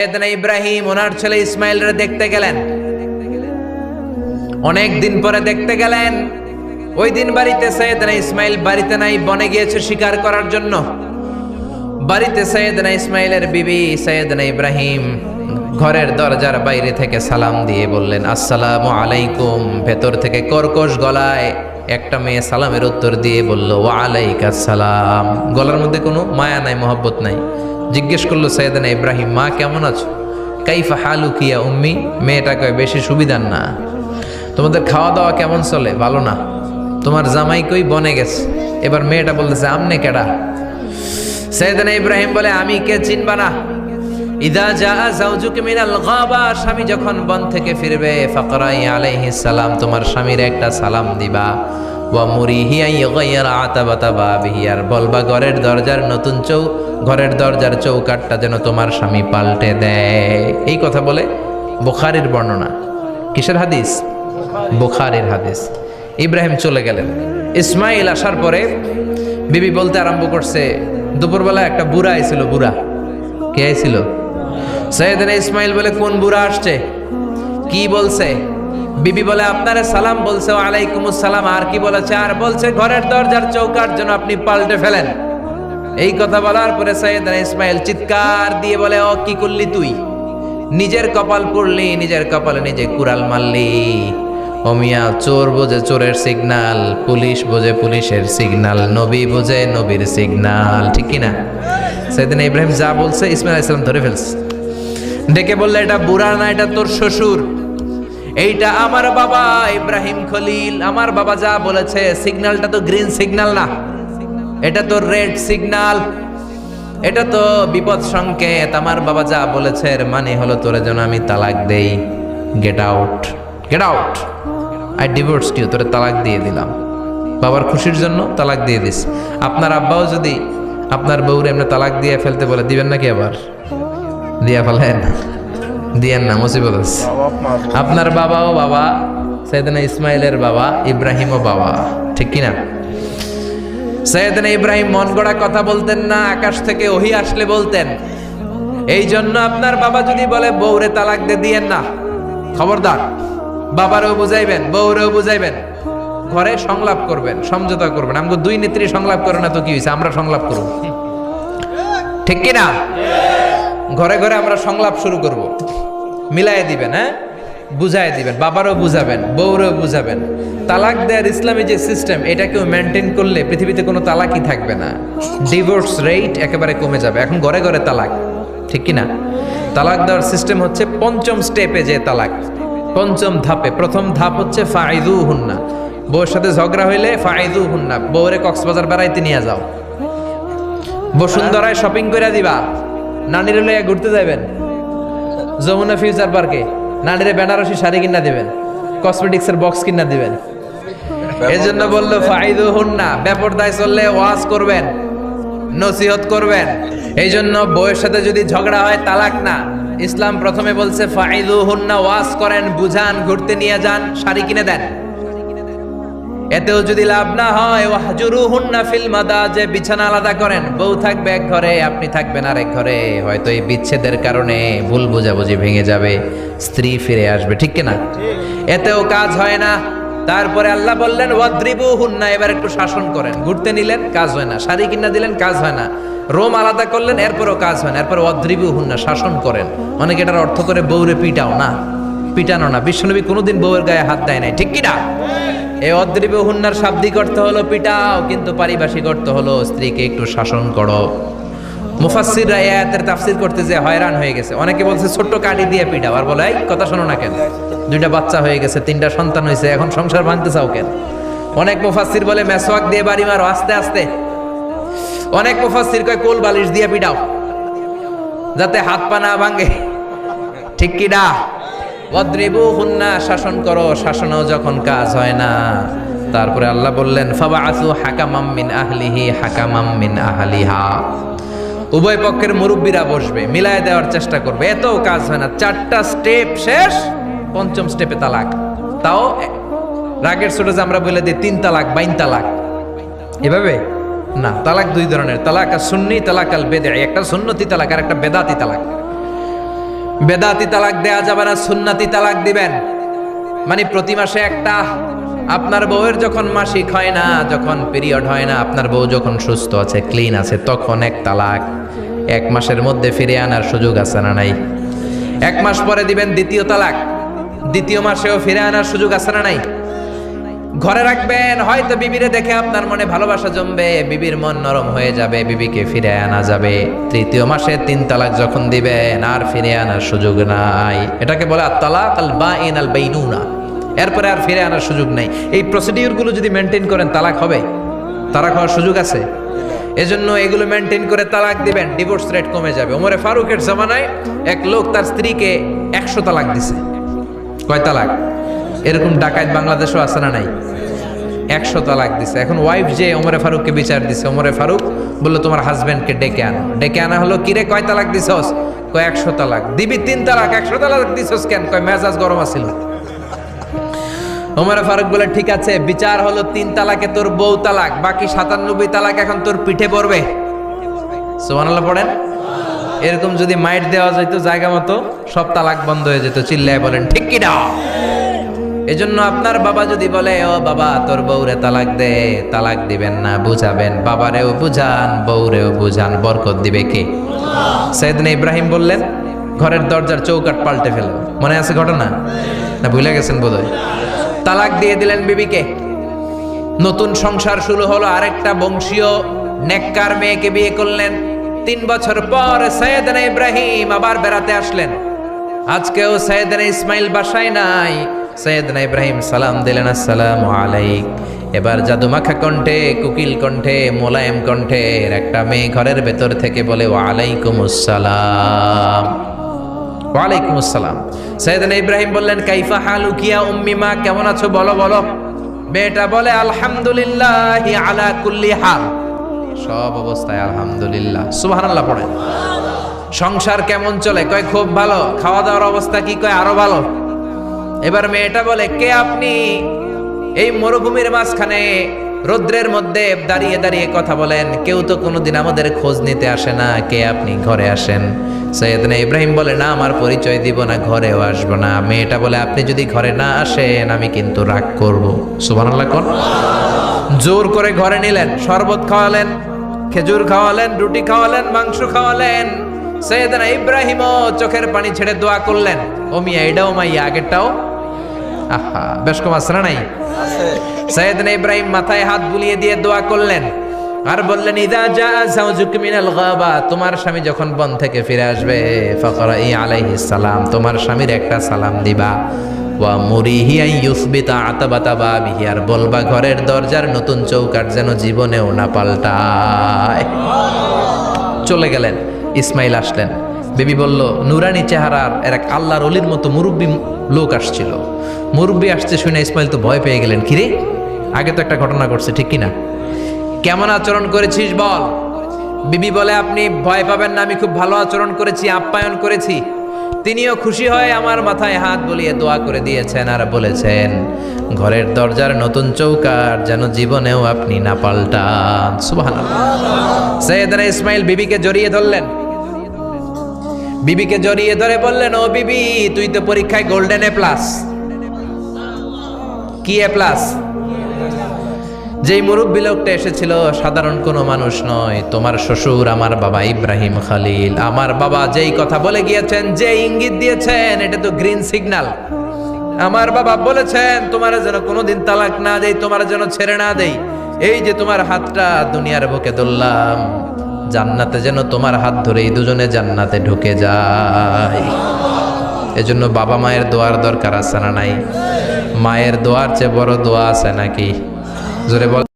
সাইয়েদনা ইব্রাহিম ওনার ছেলে ইসমাইলরে দেখতে গেলেন। অনেক দিন পরে দেখতে গেলেন। ওই দিন বাড়িতে সাইয়েদনা ইসমাইল বাড়িতে নাই, বনে গিয়েছে শিকার করার জন্য। বাড়িতে সাইয়েদনা ইসমাইলের বিবি সাইয়েদনা ইব্রাহিম ঘরের দরজার বাইরে থেকে সালাম দিয়ে বললেন, আসসালামু আলাইকুম। ভেতর থেকে কর্কশ গলায় একটা মেয়ে সালামের উত্তর দিয়ে বলল, ওয়া আলাইকাস সালাম। গলার মধ্যে কোনো মায়া নাই, মহব্বত নাই। জিজ্ঞেস করলো সাইয়েদনা ইব্রাহিম, মা কেমন আছো? কাইফা হালুকি ইয়া উম্মি। মেয়েটা কয়, বেশি সুবিধার না। তোমাদের খাওয়া দাওয়া কেমন চলে? ভালো না। তোমার জামাই কই? বনে গেছে। এবার মেয়েটা বলতেছে, আমনে কেডা? সাইয়েদনা ইব্রাহিম বলে, আমি কে চিনবা না? ইদা জা যাওজুকা মিনাল গাবা, স্বামী যখন বন থেকে ফিরবে, ফাকরাই আলাইহিস সালাম, তোমার স্বামীর একটা সালাম দিবা। ওয়া মুরিহি আইগাইরা আতাবাতা বাবিহি, আর বলবা ঘরের দরজার চৌকাটটা যেন তোমার স্বামী পাল্টে দেয়। এই কথা বলে বুখারীর বর্ণনা। কিসের হাদিস? বুখারীর হাদিস। ইব্রাহিম চলে গেলেন। ইসমাইল আসার পরে বিবি বলতে আরম্ভ করছে, দুপুরবেলা একটা বুড়া আইছিল। বুড়া কে আইছিল? সাইয়েদনা ইসমাইল বলে, কোন বুড়া আসছে? কি বলছে? বিবি বলে, আপনারে সালাম বলছে। ওয়া আলাইকুমুস সালাম। আর কি বলেছে? আর বলছে ঘরের দরজার চৌকাট যেন আপনি পাল্টে ফেলেন। এই কথা বলার পরে সাইয়েদনা ইসমাইল চিৎকার দিয়ে বলে, ও কি করলি তুই? নিজের কপাল পুড়লি, নিজের কপালে নিজে কুড়াল মারলি। ও মিয়া, চোর বোঝে চোরের সিগনাল, পুলিশ বোঝে পুলিশের সিগনাল, নবী বোঝে নবীর সিগনাল। ঠিক কিনা? সাইয়েদনা ইব্রাহিম যা বলছে ইসমাইল আলাইহিস সালাম ধরে ফেলছে। ডেকে বললে, এটা বুড়া না, এটা তোর শ্বশুর। এইটা আমার বাবা ইব্রাহিম খলিল। আমার বাবা যা বলেছে, সিগন্যালটা তো গ্রিন সিগন্যাল না, এটা তো রেড সিগন্যাল। এটা তো বিপদ সংকেত। আমার বাবা যা বলেছে এর মানে হলো তোরে যেন আমি তালাক দেই। Get out, get out. I divorced you. তোরে তালাক দিয়ে দিলাম। বাবার খুশির জন্য তালাক দিয়ে দিস। আপনার আব্বাও যদি আপনার বউরে এমনি তালাক দিয়ে ফেলতে বলে, দিবেন নাকি? আবার দিয়া ফেলেন? দিয়েন না, মুসিবত আছে। আপনার বাবাও বাবা, সাইয়েদনা ইসমাইলের বাবা, ইব্রাহিমও বাবা। ঠিক কিনা? সাইয়েদনা ইব্রাহিম মন গড়া কথা বলতেন না, আকাশ থেকে ওহী আসলে বলতেন। এই জন্য আপনার বাবা যদি বলে বউরে তালাক দিয়েন না, খবরদার। বাবারেও বুঝাইবেন, বউরেও বুঝাইবেন। ঘরে সংলাপ করবেন, সমঝোতা করবেন। আমাকে দুই নেত্রী সংলাপ করে না তো কি হয়েছে? আমরা সংলাপ করব। ঠিক কিনা? ঘরে ঘরে আমরা সংলাপ শুরু করব। মিলাই দিবেন, হ্যাঁ, বুঝাই দিবেন। বাবারও বুঝাবেন, বউরেও বুঝাবেন। তালাক দেওয়ার ইসলামী যে সিস্টেম, এটাকেও মেনটেন করলে পৃথিবীতে কোনো তালাকই থাকবে না। ডিভোর্স রেট একেবারে কমে যাবে। এখন ঘরে ঘরে তালাক। ঠিক কিনা? তালাক দেওয়ার সিস্টেম হচ্ছে পঞ্চম স্টেপে যে তালাক, পঞ্চম ধাপে। প্রথম ধাপ হচ্ছে ফাইদুহুন্না। বউয়ের সাথে ঝগড়া হইলে ফাইদুহুন্না, বউরে কক্সবাজার বেড়াইতে নিয়ে যাও, বসুন্ধরায় শপিং করে দিবা, নানিরে লইয়া ঘুরতে যাবেন, যমুনা ফিউচার পার্কে নানিরে বেনারসি শাড়ি কিনা দিবেন, কসমেটিক্সের বক্স কিনা দিবেন। এই জন্য বললো ফাইদুহুন্না। বেপরদায় চললে ওয়াজ করবেন, নসিহত করবেন। এই জন্য বউয়ের সাথে যদি ঝগড়া হয় তালাক না, ইসলাম প্রথমে বলছে ফাইদুহুন্না, ওয়াজ করেন, বুঝান, ঘুরতে নিয়ে যান, শাড়ি কিনে দেন। এতেও যদি লাভ না হয়, ওয়াহজুরুহুন্না ফিল মাদাজি, বিছানা আলাদা করেন। বউ থাকবে এক ঘরে, আপনি থাকবেন আরেক ঘরে। হয়তো এই বিচ্ছেদের কারণে ভুল বোঝাবুঝি ভেঙে যাবে, স্ত্রী ফিরে আসবে। ঠিক কিনা? এতেও কাজ হয় না। তারপরে আল্লাহ বললেন ওয়াদ্রিবুহুন্না, এবার একটু শাসন করেন। ঘুরতে নিলেন, কাজ হয় না। শাড়ি কিনা দিলেন, কাজ হয় না। রোম আলাদা করলেন, এরপরও কাজ হয় না। এরপর ওয়াদ্রিবুহুন্না, শাসন করেন। অনেকে এটার অর্থ করে বউরে পিটাও না, পিটানো না। বিশ্বনবী কোনোদিন বউয়ের গায়ে হাত দেয় নাই। ঠিক কিনা? এই অদ্রিবুহুন্নার শাব্দিক অর্থ হলো পিটাও, কিন্তু পারিভাষিক অর্থ হলো স্ত্রীকে একটু শাসন করো। মুফাসসিররা এই আয়াতের তাফসীর করতে যে হয়রান হয়ে গেছে। অনেকে বলছে ছোট্ট কাঠি দিয়ে পিটাও, আর বলে এই কথা শোনো না কেন? দুইটা বাচ্চা হয়ে গেছে, 3টা সন্তান হয়েছে, এখন সংসার ভাঙতে চাও কেন? অনেক মুফাসসির বলে মেসওয়াক দিয়ে বাড়ি মারো আস্তে আস্তে। অনেক মুফাসসির কয় কোল বালিশ দিয়ে পিটাও, যাতে হাত পা না ভাঙে। ঠিক কি না? ওয়াদ্রিবুহুন্না, শাসন করো। শাসনও যখন কাজ হয় না, তারপরে আল্লাহ বললেন ফাবাআসু হাকামাম মিন আহলিহি হাকামাম মিন আহলিহা, উভয় পক্ষের মুরব্বীরা বসবে, মিলায় দেওয়ার চেষ্টা করবে। এতও কাজ হয় না। 4টা স্টেপ শেষ, পঞ্চম স্টেপে তালাক। তাও রাগের ছোট যে আমরা বলে দিই 3 তালাক, 22 তালাক, এভাবে না। তালাক 2 ধরনের, তালাক আর সুন্নি, তালাক আল বেদঈ। একটা সুন্নতি তালাক আর একটা বেদাতি তালাক। বেদাতি তালাক দেয়া যাবে না, সুন্নাতি তালাক দিবেন। মানে প্রতি মাসে একটা, আপনার বউয়ের যখন মাসিক হয় না, যখন পিরিয়ড হয় না, আপনার বউ যখন সুস্থ আছে, ক্লিন আছে, তখন এক তালাক। 1 মাসের মধ্যে ফিরে আনার সুযোগ আছে না নাই? 1 মাস পরে দিবেন দ্বিতীয় তালাক, দ্বিতীয় মাসেও ফিরে আনার সুযোগ আছে না নাই? ঘরে রাখবেন, হয়তো বিবিরে দেখে আপনার মনে ভালোবাসা জমবে, বিবির মন নরম হয়ে যাবে, বিবিকে ফিরে আনা যাবে। তৃতীয় মাসে 3 তালাক যখন দিবেন, আর ফিরে আনার সুযোগ নাই। এটাকে বলে আত-তালাক আল-বাইন আল-বাইনুনা। এরপরে আর ফিরে আনার সুযোগ নাই। এই প্রসিডিউরগুলো যদি মেনটেন করেন, তালাক হবে? তালাক হওয়ার সুযোগ আছে? এজন্য এগুলো মেনটেন করে তালাক দিবেন, ডিভোর্স রেট কমে যাবে। ওমরে ফারুকের জামানায় এক লোক তার স্ত্রীকে 100 তালাক দিছে। কয় তালাক? এরকম ডাকাত বাংলাদেশও আছে না নাই? 100 তালাক দিছে। এখন ওয়াইফ যে ওমরে ফারুককে বিচার দিছে, ওমরে ফারুক বললো তোমার হাজবেন্ডকে ডেকে আনো। ডেকে আনা হলো, কিরে কয় তালাক দিছস? কয় 100 তালাক। দিবি 3 তালাক, 100 তালাক দিছস কেন? কয় মেজাজ গরম আছিল। ওমরে ফারুক বলে ঠিক আছে, বিচার হলো 3 তালাকে তোর বউ তালাক, বাকি 97 তালাক এখন তোর পিঠে পড়বে। সুবহানাল্লাহ পড়েন। এরকম যদি মাইট দেওয়া যেত জায়গা মতো, সব তালাক বন্ধ হয়ে যেত। চিল্লায় বলেন ঠিক কি না? এজন্য আপনার বাবা যদি বলে ও বাবা তোর বউরে তালাক দে, তালাক দিবেন না, বুঝাবেন। বাবারেও বুঝান, বউরেও বুঝান, বরকত দিবে কে? সাইয়েদনা ইব্রাহিম বললেন ঘরের দরজার চৌকাঠ পাল্টে ফেলো। মনে আছে ঘটনা? না ভুলে গেছেন বোধহয়? তালাক দিয়ে দিলেন বিবিকে। নতুন সংসার শুরু হলো, আরেকটা বংশীয় নেককার মেয়েকে বিয়ে করলেন। 3 বছর পর সাইয়েদনা ইব্রাহিম আবার বেড়াতে আসলেন। আজকেও সাইয়েদনা ইসমাইল বাসায় নাই। সাইয়েদনা ইব্রাহিম সালাম দিলেন, আসসালামু আলাইক। এবার জাদুমাখা কণ্ঠে, কুকিল কণ্ঠে, মোলায়েম কণ্ঠের একটা মেয়ে ঘরের ভেতর থেকে বলে ওয়ালাইকুমুস সালাম। ওয়ালাইকুমুস সালাম। সাইয়েদনা ইব্রাহিম বললেন কাইফা হালুকি ইয়া উম্মি, মা কেমন আছো বলো বলো। মেয়েটা বলে আলহামদুলিল্লাহি আলা কুল্লি হাল, সব অবস্থায় আলহামদুলিল্লাহ। সুবহানাল্লাহ পড়েন। সংসার কেমন চলে? কয় খুব ভালো। খাওয়া দাওয়ার অবস্থা কি? কয় আরো ভালো। এবার মেয়েটা বলে কে আপনি? এই মরুভূমির মাঝখানে রৌদ্রের মধ্যে দাঁড়িয়ে দাঁড়িয়ে কথা বলেন, কেউ তো কোনোদিন আমাদের খোঁজ নিতে আসে না, কে আপনি? ঘরে আসেন। সাইয়েদনা ইব্রাহিম বলে না, আমার পরিচয় দিব না, ঘরেও আসবো না। মেয়েটা বলে আপনি যদি ঘরে না আসেন আমি কিন্তু রাগ করব। সুবহানাল্লাহ কোন। জোর করে ঘরে নিলেন, শরবত খাওয়ালেন, খেজুর খাওয়ালেন, রুটি খাওয়ালেন, মাংস খাওয়ালেন। সাইয়েদনা ইব্রাহিমও চোখের পানি ছেড়ে দোয়া করলেন, ও মিয়া এটাও মাইয়া আগেরটাও। আহা, বেশ কম আছে না নাই? সাইয়েদনা ইব্রাহিম মাথায় হাত বুলিয়ে দিয়ে দোয়া করলেন আর বললেন ইদা জা যাওজুক মিনাল গাবা, তোমার স্বামী যখন বন থেকে ফিরে আসবে, ফাকরাই আলাইহিস সালাম, তোমার স্বামীর একটা সালাম দিবা। ওয়া মুরিহি আন ইউসবিতা আতাবাতা বাবিহি, আর বলবা ঘরের দরজার নতুন চৌকাঠ যেন জীবনেও না পাল্টায়। চলে গেলেন। ইসমাইল আসলেন। বেবি বলল নুরানি চেহারার এক আল্লাহর ওলির মতো মুরব্বী লোক আসছিল। মুরব্বী আসছে শুনে ইসমাইল তো ভয় পেয়ে গেলেন। কিরে, আগে তো একটা ঘটনা ঘটছে, ঠিক কিনা? কেমন আচরণ করেছিস বল। বিবি বলে আপনি ভয় পাবেন না, আমি খুব ভালো আচরণ করেছি, আপ্যায়ন করেছি। তিনিও খুশি হয়ে আমার মাথায় হাত বুলিয়ে দোয়া করে দিয়েছেন আর বলেছেন ঘরের দরজার নতুন চৌকাঠ যেন জীবনেও আপনি না পাল্টান। সুবহানাল্লাহ। সাইয়েদনা ইসমাইল বিবিকে জড়িয়ে ধরলেন। বিবিকে জড়িয়ে ধরে বললেন ও বিবি, তুই তো পরীক্ষায় গোল্ডেন এ প্লাস। কি এ প্লাস? যেই মুরব্বী লোকটা এসেছিল সাধারণ কোনো মানুষ নয়, তোমার শ্বশুর আমার বাবা ইব্রাহিম খালিল। আমার বাবা যেই কথা বলে গিয়েছেন, যে ইঙ্গিত দিয়েছেন, এটা তো গ্রিন সিগন্যাল। আমার বাবা বলেছেন তোমার যেন কোনোদিন তালাক না দেই, তোমার যেন ছেড়ে না দেই। এই যে তোমার হাতটা দুনিয়ার বুকে ধরলাম, জান্নাতে যেন তোমার হাত ধরে এই দুজনে জান্নাতে ঢুকে যায়। এজন্য বাবা মায়ের দোয়ার দরকার আছে না নাই? মায়ের দোয়ার চেয়ে বড় দোয়া আছে নাকি? জোরে বল।